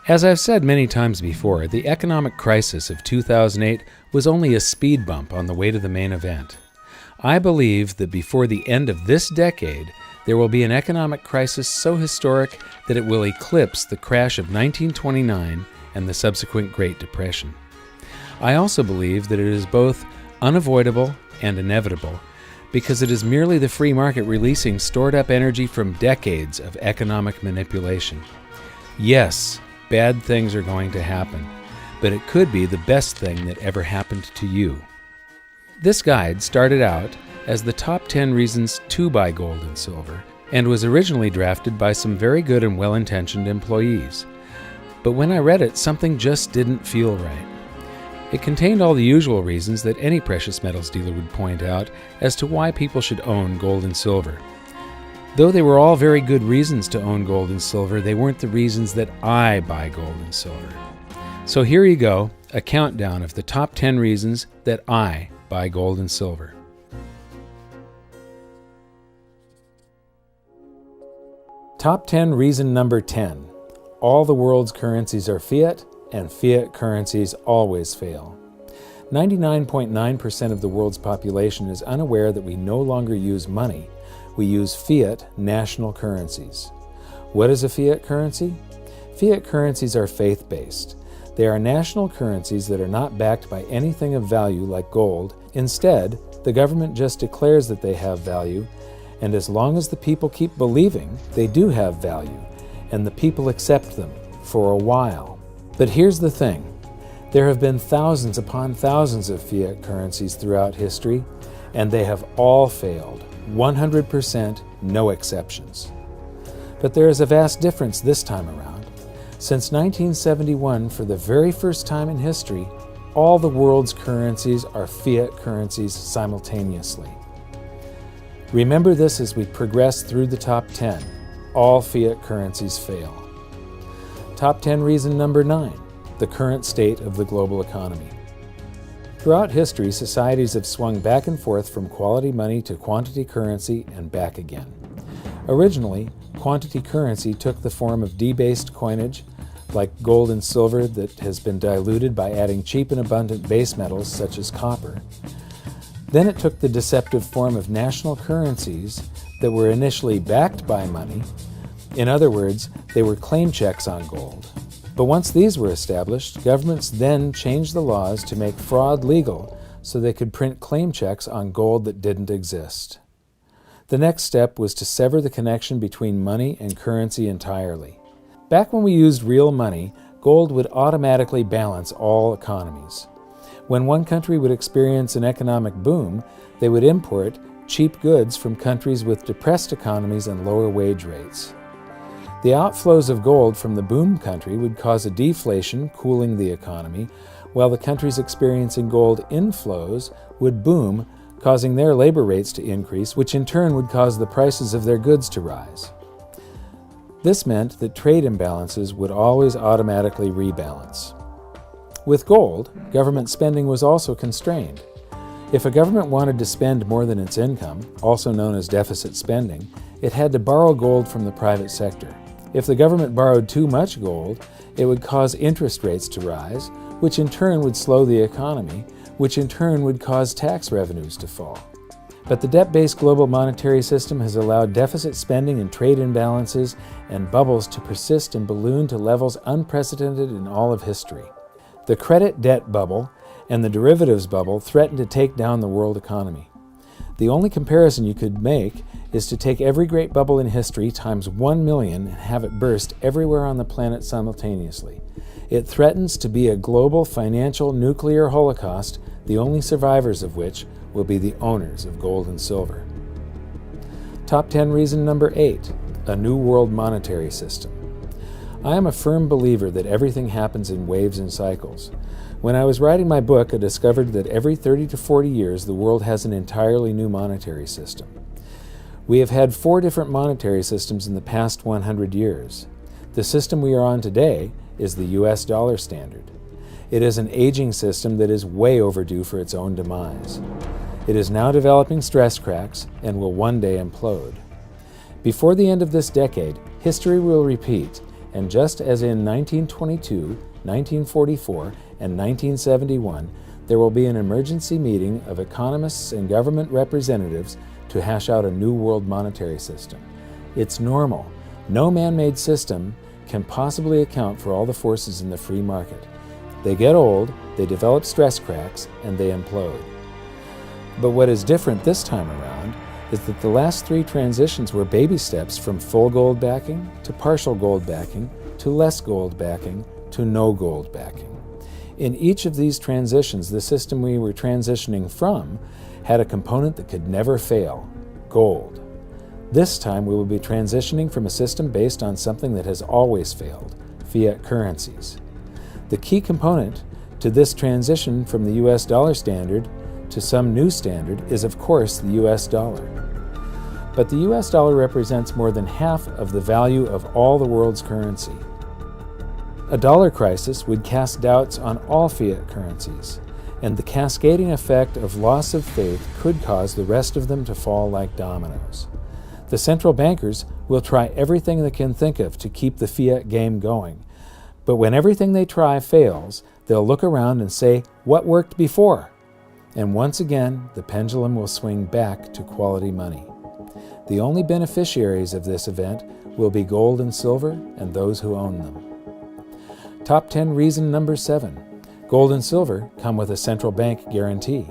As I've said many times before, the economic crisis of 2008 was only a speed bump on the way to the main event. I believe that before the end of this decade, there will be an economic crisis so historic that it will eclipse the crash of 1929 and the subsequent Great Depression. I also believe that it is both unavoidable and inevitable because it is merely the free market releasing stored-up energy from decades of economic manipulation. Yes, bad things are going to happen, but it could be the best thing that ever happened to you. This guide started out as the top 10 reasons to buy gold and silver and was originally drafted by some very good and well-intentioned employees. But when I read it, something just didn't feel right. It contained all the usual reasons that any precious metals dealer would point out as to why people should own gold and silver. Though they were all very good reasons to own gold and silver, they weren't the reasons that I buy gold and silver. So here you go, a countdown of the top 10 reasons that I buy gold and silver. Top 10 reason number 10. All the world's currencies are fiat, and fiat currencies always fail. 99.9% of the world's population is unaware that we no longer use money. We use fiat national currencies. What is a fiat currency? Fiat currencies are faith-based. They are national currencies that are not backed by anything of value like gold. Instead, the government just declares that they have value, and as long as the people keep believing, they do have value, and the people accept them for a while. But here's the thing. There have been thousands upon thousands of fiat currencies throughout history, and they have all failed. 100%, no exceptions. But there is a vast difference this time around. Since 1971, for the very first time in history, all the world's currencies are fiat currencies simultaneously. Remember this as we progress through the top 10. All fiat currencies fail. Top 10 reason number 9, the current state of the global economy. Throughout history, societies have swung back and forth from quality money to quantity currency and back again. Originally, quantity currency took the form of debased coinage, like gold and silver that has been diluted by adding cheap and abundant base metals such as copper. Then it took the deceptive form of national currencies that were initially backed by money. In other words, they were claim checks on gold. But once these were established, governments then changed the laws to make fraud legal so they could print claim checks on gold that didn't exist. The next step was to sever the connection between money and currency entirely. Back when we used real money, gold would automatically balance all economies. When one country would experience an economic boom, they would import cheap goods from countries with depressed economies and lower wage rates. The outflows of gold from the boom country would cause a deflation, cooling the economy, while the countries experiencing gold inflows would boom, causing their labor rates to increase, which in turn would cause the prices of their goods to rise. This meant that trade imbalances would always automatically rebalance. With gold, government spending was also constrained. If a government wanted to spend more than its income, also known as deficit spending, it had to borrow gold from the private sector. If the government borrowed too much gold, it would cause interest rates to rise, which in turn would slow the economy, which in turn would cause tax revenues to fall. But the debt-based global monetary system has allowed deficit spending and trade imbalances and bubbles to persist and balloon to levels unprecedented in all of history. The credit debt bubble and the derivatives bubble threaten to take down the world economy. The only comparison you could make is to take every great bubble in history times 1 million and have it burst everywhere on the planet simultaneously. It threatens to be a global financial nuclear holocaust, the only survivors of which will be the owners of gold and silver. Top 10 reason number 8, a new world monetary system. I am a firm believer that everything happens in waves and cycles. When I was writing my book, I discovered that every 30 to 40 years the world has an entirely new monetary system. We have had 4 different monetary systems in the past 100 years. The system we are on today is the US dollar standard. It is an aging system that is way overdue for its own demise. It is now developing stress cracks and will one day implode. Before the end of this decade, history will repeat, and just as in 1922, 1944, and 1971, there will be an emergency meeting of economists and government representatives to hash out a new world monetary system. It's normal. No man-made system can possibly account for all the forces in the free market. They get old, they develop stress cracks, and they implode. But what is different this time around is that the last three transitions were baby steps from full gold backing to partial gold backing to less gold backing to no gold backing. In each of these transitions, the system we were transitioning from had a component that could never fail, gold. This time we will be transitioning from a system based on something that has always failed, fiat currencies. The key component to this transition from the US dollar standard to some new standard is, of course, the US dollar. But the US dollar represents more than half of the value of all the world's currency. A dollar crisis would cast doubts on all fiat currencies, and the cascading effect of loss of faith could cause the rest of them to fall like dominoes. The central bankers will try everything they can think of to keep the fiat game going, but when everything they try fails, they'll look around and say, "What worked before?" And once again, the pendulum will swing back to quality money. The only beneficiaries of this event will be gold and silver and those who own them. Top 10 reason number 7. Gold and silver come with a central bank guarantee.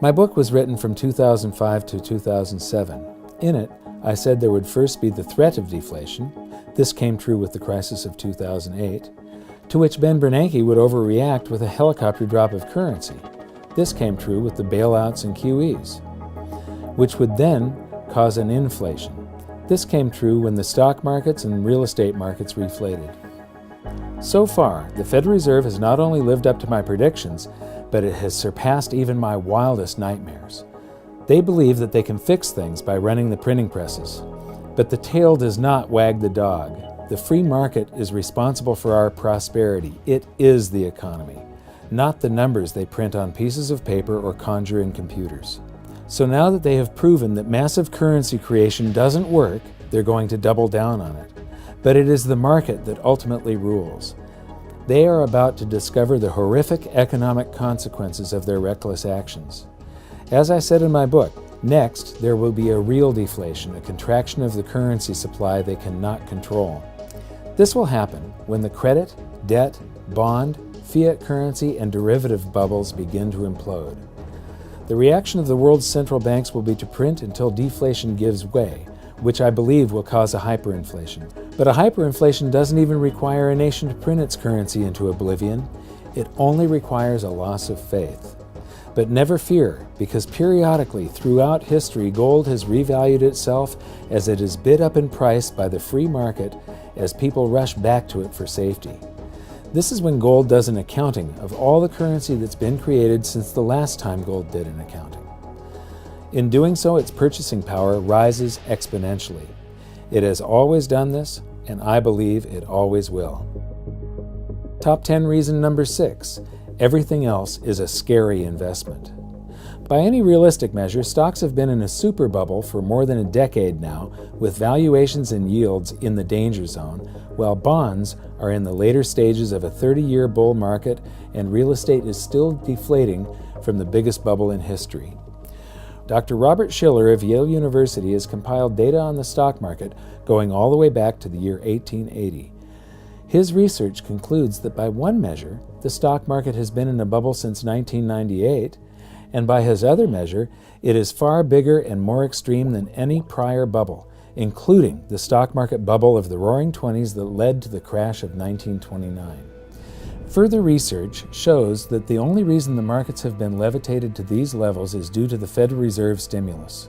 My book was written from 2005 to 2007. In it, I said there would first be the threat of deflation. This came true with the crisis of 2008, to which Ben Bernanke would overreact with a helicopter drop of currency. This came true with the bailouts and QEs, which would then cause an inflation. This came true when the stock markets and real estate markets reflated. So far, the Federal Reserve has not only lived up to my predictions, but it has surpassed even my wildest nightmares. They believe that they can fix things by running the printing presses. But the tail does not wag the dog. The free market is responsible for our prosperity. It is the economy, not the numbers they print on pieces of paper or conjure in computers. So now that they have proven that massive currency creation doesn't work, they're going to double down on it. But it is the market that ultimately rules. They are about to discover the horrific economic consequences of their reckless actions. As I said in my book, next there will be a real deflation, a contraction of the currency supply they cannot control. This will happen when the credit, debt, bond, fiat currency, and derivative bubbles begin to implode. The reaction of the world's central banks will be to print until deflation gives way, which I believe will cause a hyperinflation. But a hyperinflation doesn't even require a nation to print its currency into oblivion. It only requires a loss of faith. But never fear, because periodically throughout history, gold has revalued itself as it is bid up in price by the free market as people rush back to it for safety. This is when gold does an accounting of all the currency that's been created since the last time gold did an accounting. In doing so, its purchasing power rises exponentially. It has always done this, and I believe it always will. Top 10 reason number 6. Everything else is a scary investment. By any realistic measure, stocks have been in a super bubble for more than a decade now, with valuations and yields in the danger zone, while bonds are in the later stages of a 30-year bull market and real estate is still deflating from the biggest bubble in history. Dr. Robert Shiller of Yale University has compiled data on the stock market going all the way back to the year 1880. His research concludes that by one measure, the stock market has been in a bubble since 1998, and by his other measure, it is far bigger and more extreme than any prior bubble, including the stock market bubble of the Roaring Twenties that led to the crash of 1929. Further research shows that the only reason the markets have been levitated to these levels is due to the Federal Reserve stimulus.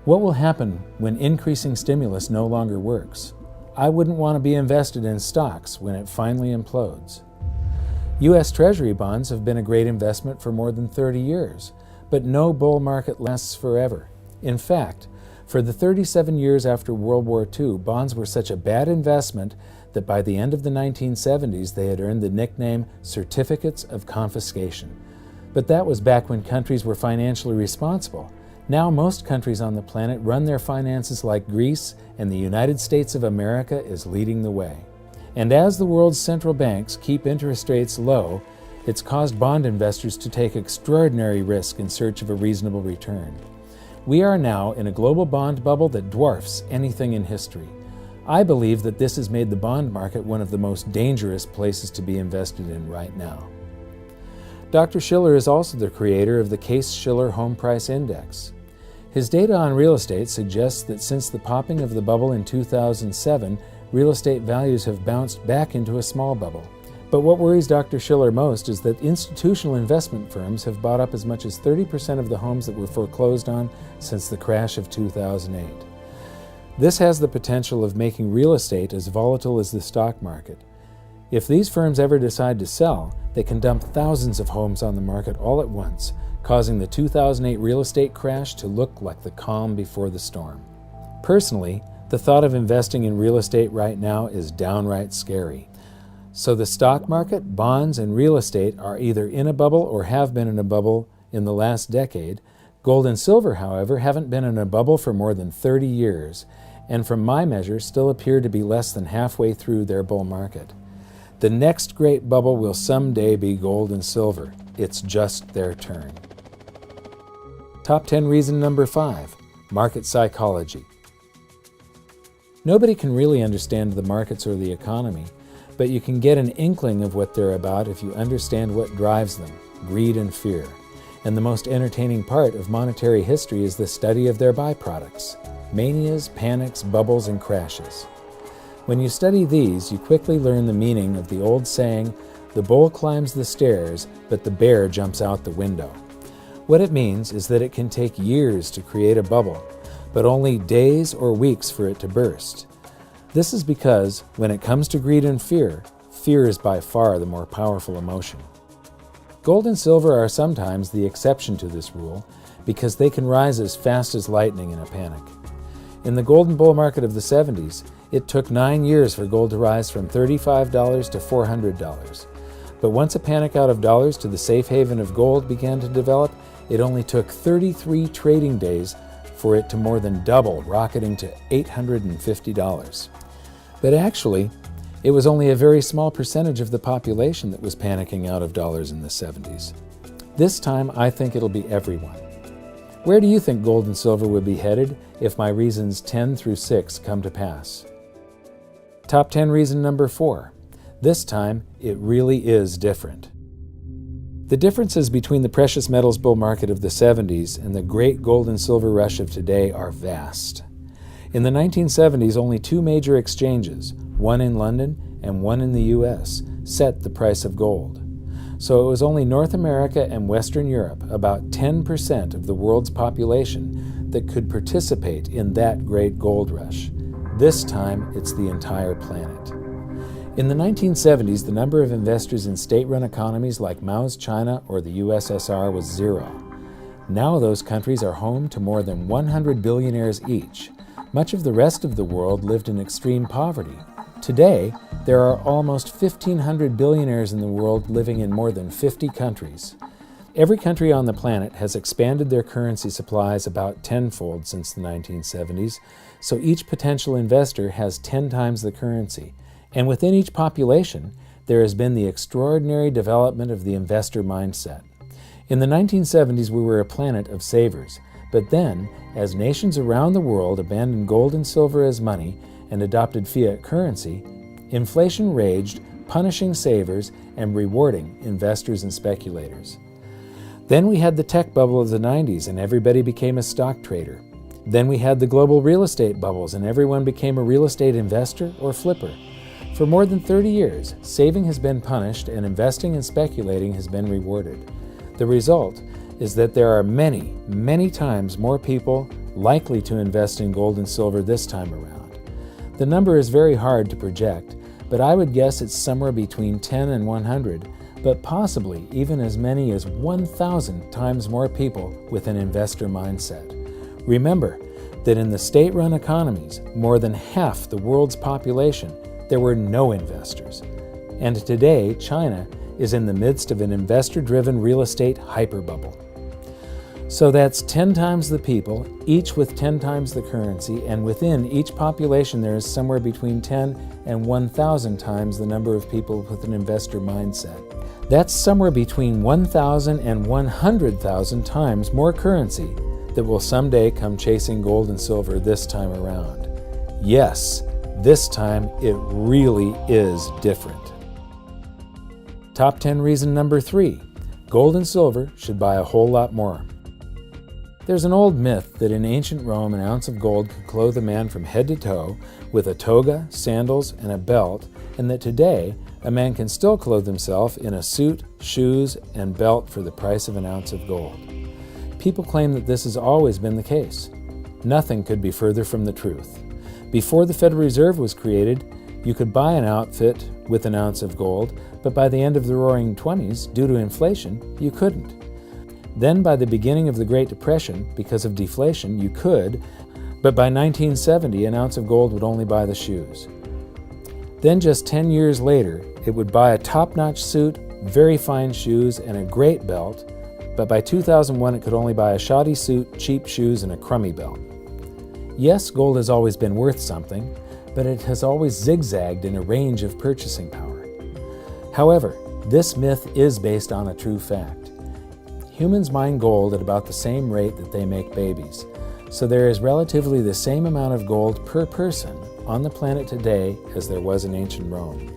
What will happen when increasing stimulus no longer works? I wouldn't want to be invested in stocks when it finally implodes. U.S. Treasury bonds have been a great investment for more than 30 years, but no bull market lasts forever. In fact, for the 37 years after World War II, bonds were such a bad investment that by the end of the 1970s they had earned the nickname certificates of confiscation. But that was back when countries were financially responsible. Now most countries on the planet run their finances like Greece, and the United States of America is leading the way. And as the world's central banks keep interest rates low, it's caused bond investors to take extraordinary risk in search of a reasonable return. We are now in a global bond bubble that dwarfs anything in history. I believe that this has made the bond market one of the most dangerous places to be invested in right now. Dr. Shiller is also the creator of the Case-Shiller Home Price Index. His data on real estate suggests that since the popping of the bubble in 2007, real estate values have bounced back into a small bubble. But what worries Dr. Shiller most is that institutional investment firms have bought up as much as 30% of the homes that were foreclosed on since the crash of 2008. This has the potential of making real estate as volatile as the stock market. If these firms ever decide to sell, they can dump thousands of homes on the market all at once, causing the 2008 real estate crash to look like the calm before the storm. Personally, the thought of investing in real estate right now is downright scary. So the stock market, bonds, and real estate are either in a bubble or have been in a bubble in the last decade. Gold and silver, however, haven't been in a bubble for more than 30 years, and from my measure still appear to be less than halfway through their bull market. The next great bubble will someday be gold and silver. It's just their turn. Top 10 reason number 5, market psychology. Nobody can really understand the markets or the economy, but you can get an inkling of what they're about if you understand what drives them, greed and fear. And the most entertaining part of monetary history is the study of their byproducts, manias, panics, bubbles, and crashes. When you study these, you quickly learn the meaning of the old saying, "The bull climbs the stairs, but the bear jumps out the window." What it means is that it can take years to create a bubble, but only days or weeks for it to burst. This is because, when it comes to greed and fear, fear is by far the more powerful emotion. Gold and silver are sometimes the exception to this rule because they can rise as fast as lightning in a panic. In the golden bull market of the 70s, it took 9 years for gold to rise from $35 to $400. But once a panic out of dollars to the safe haven of gold began to develop, it only took 33 trading days for it to more than double, rocketing to $850. But actually, it was only a very small percentage of the population that was panicking out of dollars in the 70s. This time, I think it'll be everyone. Where do you think gold and silver would be headed if my reasons 10 through 6 come to pass? Top 10 reason number 4. This time, it really is different. The differences between the precious metals bull market of the 70s and the great gold and silver rush of today are vast. In the 1970s, only 2 major exchanges, one in London and one in the US, set the price of gold. So it was only North America and Western Europe, about 10% of the world's population, that could participate in that great gold rush. This time, it's the entire planet. In the 1970s, the number of investors in state-run economies like Mao's China or the USSR was 0. Now those countries are home to more than 100 billionaires each. Much of the rest of the world lived in extreme poverty. Today, there are almost 1,500 billionaires in the world living in more than 50 countries. Every country on the planet has expanded their currency supplies about tenfold since the 1970s, so each potential investor has 10 times the currency. And within each population, there has been the extraordinary development of the investor mindset. In the 1970s, we were a planet of savers. But then, as nations around the world abandoned gold and silver as money and adopted fiat currency, inflation raged, punishing savers and rewarding investors and speculators. Then we had the tech bubble of the 90s and everybody became a stock trader. Then we had the global real estate bubbles and everyone became a real estate investor or flipper. For more than 30 years, saving has been punished and investing and speculating has been rewarded. The result is that there are many, many times more people likely to invest in gold and silver this time around. The number is very hard to project, but I would guess it's somewhere between 10 and 100, but possibly even as many as 1,000 times more people with an investor mindset. Remember that in the state-run economies, more than half the world's population, there were no investors. And today, China is in the midst of an investor-driven real estate hyperbubble. So that's 10 times the people, each with 10 times the currency, and within each population there is somewhere between 10 and 1,000 times the number of people with an investor mindset. That's somewhere between 1,000 and 100,000 times more currency that will someday come chasing gold and silver this time around. Yes, this time it really is different. Top 10 reason number 3. Gold and silver should buy a whole lot more. There's an old myth that in ancient Rome an ounce of gold could clothe a man from head to toe with a toga, sandals, and a belt, and that today a man can still clothe himself in a suit, shoes, and belt for the price of an ounce of gold. People claim that this has always been the case. Nothing could be further from the truth. Before the Federal Reserve was created, you could buy an outfit with an ounce of gold, but by the end of the Roaring '20s, due to inflation, you couldn't. Then by the beginning of the Great Depression, because of deflation, you could, but by 1970, an ounce of gold would only buy the shoes. Then just 10 years later, it would buy a top-notch suit, very fine shoes, and a great belt, but by 2001 it could only buy a shoddy suit, cheap shoes, and a crummy belt. Yes, gold has always been worth something, but it has always zigzagged in a range of purchasing power. However, this myth is based on a true fact. Humans mine gold at about the same rate that they make babies, so there is relatively the same amount of gold per person on the planet today as there was in ancient Rome.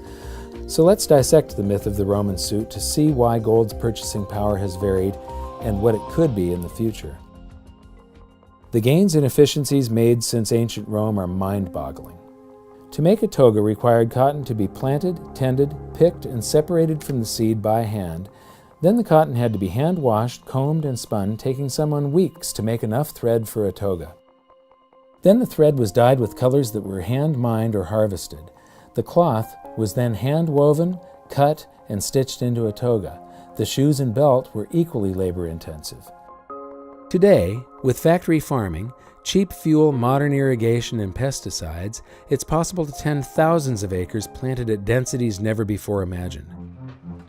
So let's dissect the myth of the Roman suit to see why gold's purchasing power has varied and what it could be in the future. The gains and efficiencies made since ancient Rome are mind-boggling. To make a toga required cotton to be planted, tended, picked, and separated from the seed by hand. Then the cotton had to be hand-washed, combed, and spun, taking someone weeks to make enough thread for a toga. Then the thread was dyed with colors that were hand-mined or harvested. The cloth was then hand-woven, cut, and stitched into a toga. The shoes and belt were equally labor-intensive. Today, with factory farming, cheap fuel, modern irrigation, and pesticides, it's possible to tend thousands of acres planted at densities never before imagined.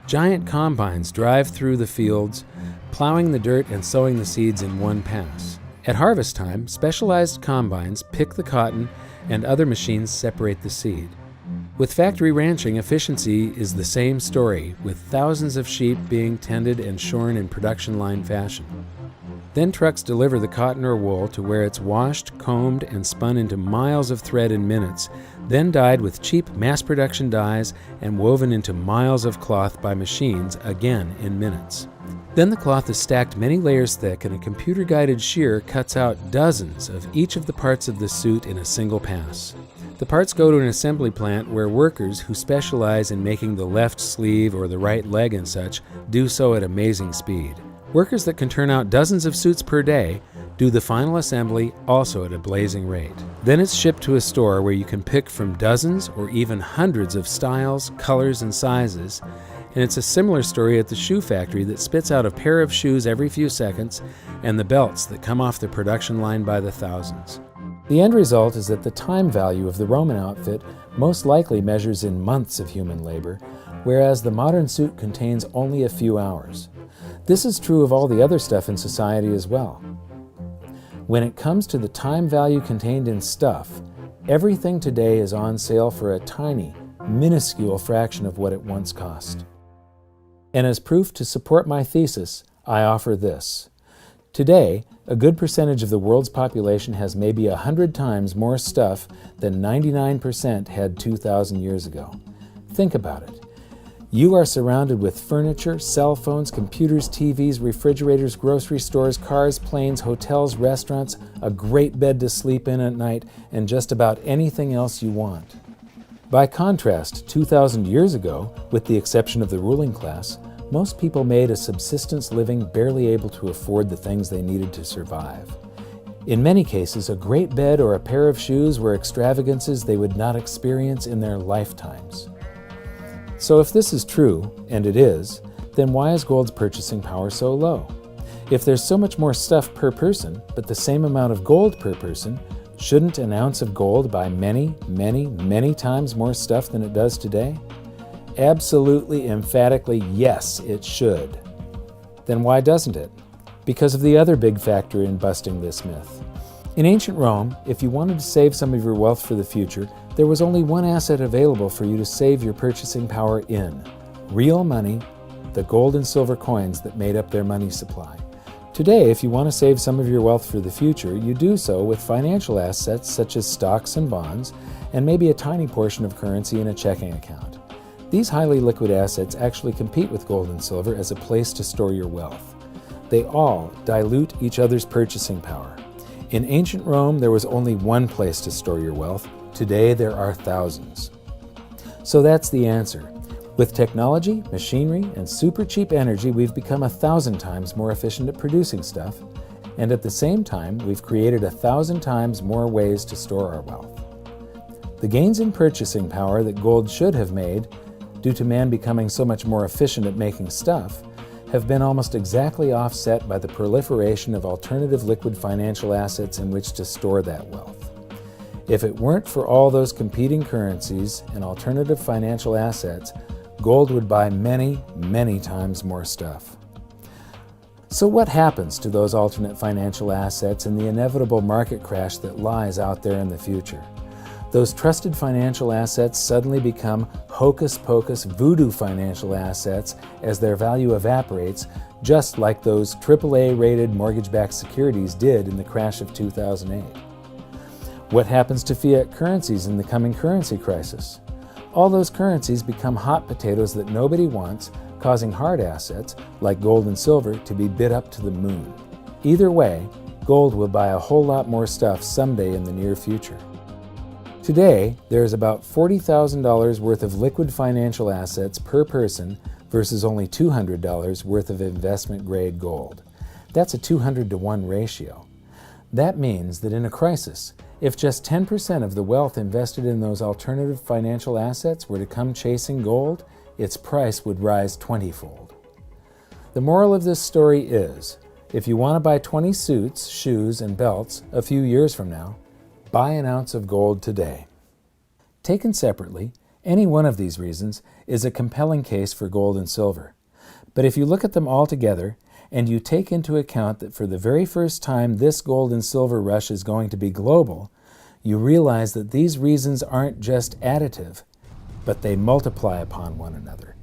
Giant combines drive through the fields, plowing the dirt and sowing the seeds in one pass. At harvest time, specialized combines pick the cotton and other machines separate the seed. With factory ranching, efficiency is the same story, with thousands of sheep being tended and shorn in production line fashion. Then trucks deliver the cotton or wool to where it's washed, combed, and spun into miles of thread in minutes, then dyed with cheap mass-production dyes and woven into miles of cloth by machines, again in minutes. Then the cloth is stacked many layers thick and a computer-guided shear cuts out dozens of each of the parts of the suit in a single pass. The parts go to an assembly plant where workers who specialize in making the left sleeve or the right leg and such do so at amazing speed. Workers that can turn out dozens of suits per day do the final assembly also at a blazing rate. Then it's shipped to a store where you can pick from dozens or even hundreds of styles, colors, and sizes. And it's a similar story at the shoe factory that spits out a pair of shoes every few seconds and the belts that come off the production line by the thousands. The end result is that the time value of the Roman outfit most likely measures in months of human labor, whereas the modern suit contains only a few hours. This is true of all the other stuff in society as well. When it comes to the time value contained in stuff, everything today is on sale for a tiny, minuscule fraction of what it once cost. And as proof to support my thesis, I offer this. Today, a good percentage of the world's population has maybe 100 times more stuff than 99% had 2,000 years ago. Think about it. You are surrounded with furniture, cell phones, computers, TVs, refrigerators, grocery stores, cars, planes, hotels, restaurants, a great bed to sleep in at night, and just about anything else you want. By contrast, 2,000 years ago, with the exception of the ruling class, most people made a subsistence living barely able to afford the things they needed to survive. In many cases, a great bed or a pair of shoes were extravagances they would not experience in their lifetimes. So if this is true, and it is, then why is gold's purchasing power so low? If there's so much more stuff per person, but the same amount of gold per person, shouldn't an ounce of gold buy many, many, many times more stuff than it does today? Absolutely, emphatically, yes, it should. Then why doesn't it? because of the other big factor in busting this myth. In ancient Rome, if you wanted to save some of your wealth for the future, there was only one asset available for you to save your purchasing power in: real money, the gold and silver coins that made up their money supply. Today, if you want to save some of your wealth for the future, you do so with financial assets such as stocks and bonds, and maybe a tiny portion of currency in a checking account. These highly liquid assets actually compete with gold and silver as a place to store your wealth. They all dilute each other's purchasing power. In ancient Rome, there was only one place to store your wealth. Today, there are thousands. So that's the answer. With technology, machinery, and super cheap energy, we've become 1,000 times more efficient at producing stuff, and at the same time, we've created 1,000 times more ways to store our wealth. The gains in purchasing power that gold should have made, due to man becoming so much more efficient at making stuff, have been almost exactly offset by the proliferation of alternative liquid financial assets in which to store that wealth. If it weren't for all those competing currencies and alternative financial assets, gold would buy many, many times more stuff. So what happens to those alternate financial assets in the inevitable market crash that lies out there in the future? Those trusted financial assets suddenly become hocus-pocus voodoo financial assets as their value evaporates, just like those AAA-rated mortgage-backed securities did in the crash of 2008. What happens to fiat currencies in the coming currency crisis? All those currencies become hot potatoes that nobody wants, causing hard assets, like gold and silver, to be bid up to the moon. Either way, gold will buy a whole lot more stuff someday in the near future. Today, there is about $40,000 worth of liquid financial assets per person versus only $200 worth of investment-grade gold. That's a 200-to-1 ratio. That means that in a crisis, if just 10% of the wealth invested in those alternative financial assets were to come chasing gold, its price would rise 20-fold. The moral of this story is, if you want to buy 20 suits, shoes, and belts a few years from now, buy an ounce of gold today. Taken separately, any one of these reasons is a compelling case for gold and silver. But if you look at them all together, and you take into account that for the very first time this gold and silver rush is going to be global, you realize that these reasons aren't just additive, but they multiply upon one another.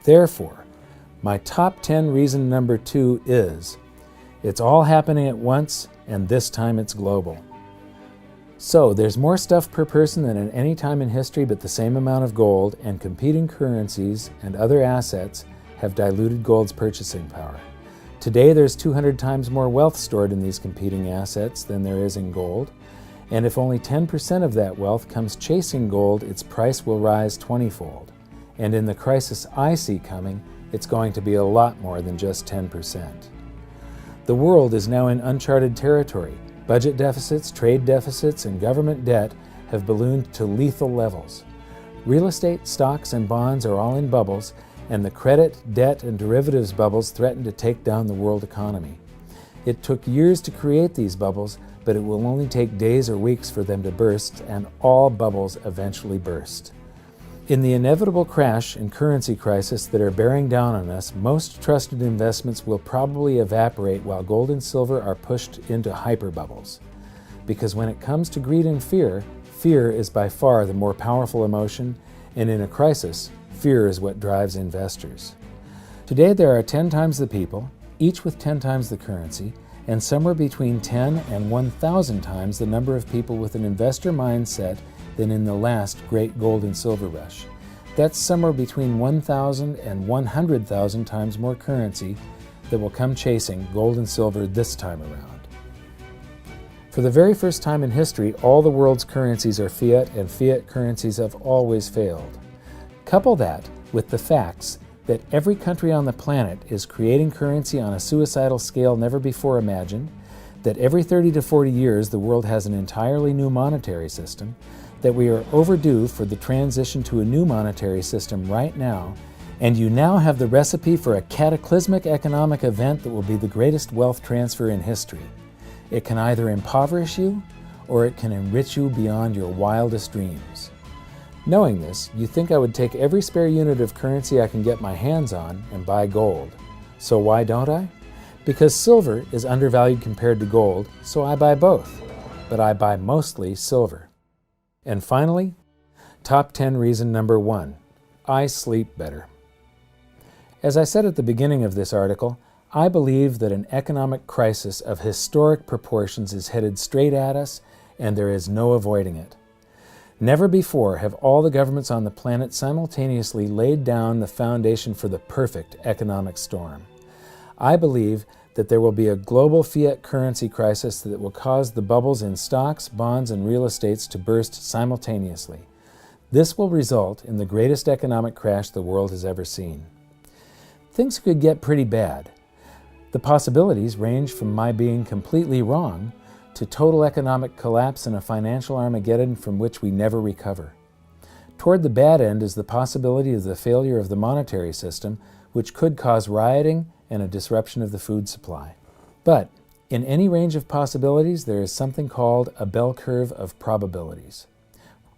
Therefore, my top 10 reason number 2 is, it's all happening at once, and this time it's global. So there's more stuff per person than at any time in history, but the same amount of gold, and competing currencies and other assets have diluted gold's purchasing power. Today there's 200 times more wealth stored in these competing assets than there is in gold, and if only 10% of that wealth comes chasing gold, its price will rise 20-fold. And in the crisis I see coming, it's going to be a lot more than just 10%. The world is now in uncharted territory. Budget deficits, trade deficits, and government debt have ballooned to lethal levels. Real estate, stocks, and bonds are all in bubbles, and the credit, debt, and derivatives bubbles threaten to take down the world economy. It took years to create these bubbles, but it will only take days or weeks for them to burst, and all bubbles eventually burst. In the inevitable crash and currency crisis that are bearing down on us, most trusted investments will probably evaporate while gold and silver are pushed into hyperbubbles. Because when it comes to greed and fear, fear is by far the more powerful emotion, and in a crisis, fear is what drives investors. Today there are 10 times the people, each with 10 times the currency, and somewhere between 10 and 1,000 times the number of people with an investor mindset than in the last great gold and silver rush. That's somewhere between 1,000 and 100,000 times more currency that will come chasing gold and silver this time around. For the very first time in history, all the world's currencies are fiat, and fiat currencies have always failed. Couple that with the facts that every country on the planet is creating currency on a suicidal scale never before imagined, that every 30 to 40 years the world has an entirely new monetary system, that we are overdue for the transition to a new monetary system right now, and you now have the recipe for a cataclysmic economic event that will be the greatest wealth transfer in history. It can either impoverish you, or it can enrich you beyond your wildest dreams. Knowing this, you think I would take every spare unit of currency I can get my hands on and buy gold. So why don't I? Because silver is undervalued compared to gold, so I buy both, but I buy mostly silver. And finally, top 10 reason number 1, I sleep better. As I said at the beginning of this article, I believe that an economic crisis of historic proportions is headed straight at us, and there is no avoiding it. Never before have all the governments on the planet simultaneously laid down the foundation for the perfect economic storm. I believe that there will be a global fiat currency crisis that will cause the bubbles in stocks, bonds, and real estates to burst simultaneously. This will result in the greatest economic crash the world has ever seen. Things could get pretty bad. The possibilities range from my being completely wrong to total economic collapse and a financial Armageddon from which we never recover. Toward the bad end is the possibility of the failure of the monetary system, which could cause rioting and a disruption of the food supply. But in any range of possibilities, there is something called a bell curve of probabilities.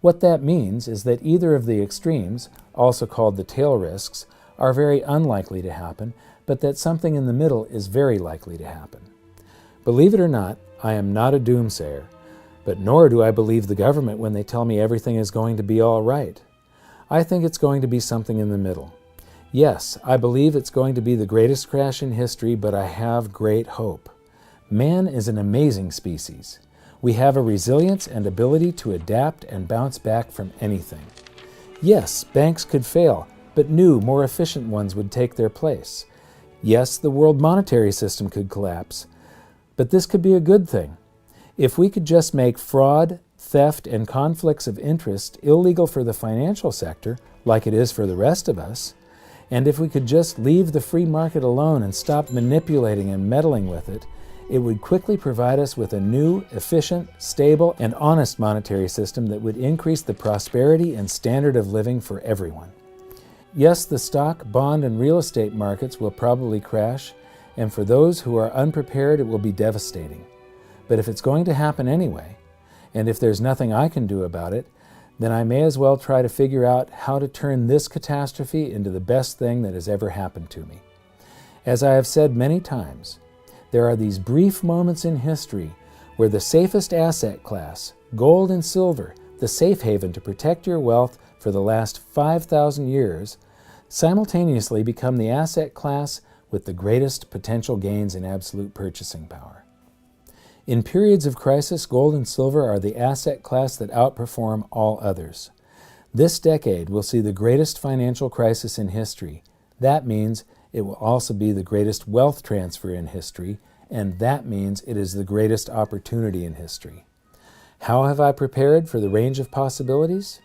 What that means is that either of the extremes, also called the tail risks, are very unlikely to happen, but that something in the middle is very likely to happen. Believe it or not, I am not a doomsayer, but nor do I believe the government when they tell me everything is going to be all right. I think it's going to be something in the middle. Yes, I believe it's going to be the greatest crash in history, but I have great hope. Man is an amazing species. We have a resilience and ability to adapt and bounce back from anything. Yes, banks could fail, but new, more efficient ones would take their place. Yes, the world monetary system could collapse, but this could be a good thing. If we could just make fraud, theft, and conflicts of interest illegal for the financial sector, like it is for the rest of us, and if we could just leave the free market alone and stop manipulating and meddling with it, it would quickly provide us with a new, efficient, stable, and honest monetary system that would increase the prosperity and standard of living for everyone. Yes, the stock, bond, and real estate markets will probably crash, and for those who are unprepared, it will be devastating. But if it's going to happen anyway, and if there's nothing I can do about it, then I may as well try to figure out how to turn this catastrophe into the best thing that has ever happened to me. As I have said many times, there are these brief moments in history where the safest asset class, gold and silver, the safe haven to protect your wealth for the last 5,000 years, simultaneously become the asset class with the greatest potential gains in absolute purchasing power. In periods of crisis, gold and silver are the asset class that outperform all others. This decade will see the greatest financial crisis in history. That means it will also be the greatest wealth transfer in history, and that means it is the greatest opportunity in history. How have I prepared for the range of possibilities?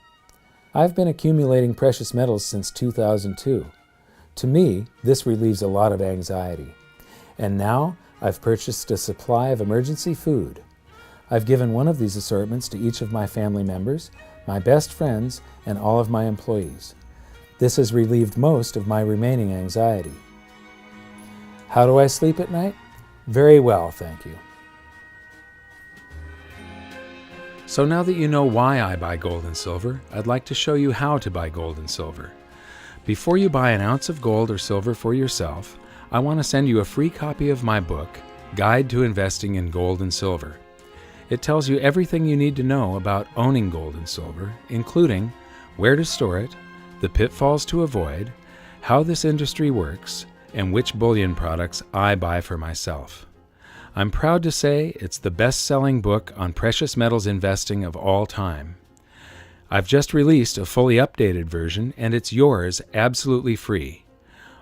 I've been accumulating precious metals since 2002. To me, this relieves a lot of anxiety. And now, I've purchased a supply of emergency food. I've given one of these assortments to each of my family members, my best friends, and all of my employees. This has relieved most of my remaining anxiety. How do I sleep at night? Very well, thank you. So now that you know why I buy gold and silver, I'd like to show you how to buy gold and silver. Before you buy an ounce of gold or silver for yourself, I want to send you a free copy of my book, Guide to Investing in Gold and Silver. It tells you everything you need to know about owning gold and silver, including where to store it, the pitfalls to avoid, how this industry works, and which bullion products I buy for myself. I'm proud to say it's the best-selling book on precious metals investing of all time. I've just released a fully updated version, and it's yours absolutely free.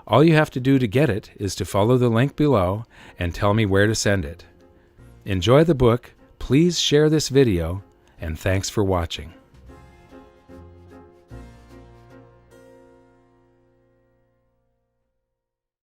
All you have to do to get it is to follow the link below and tell me where to send it. Enjoy the book, please share this video, and thanks for watching.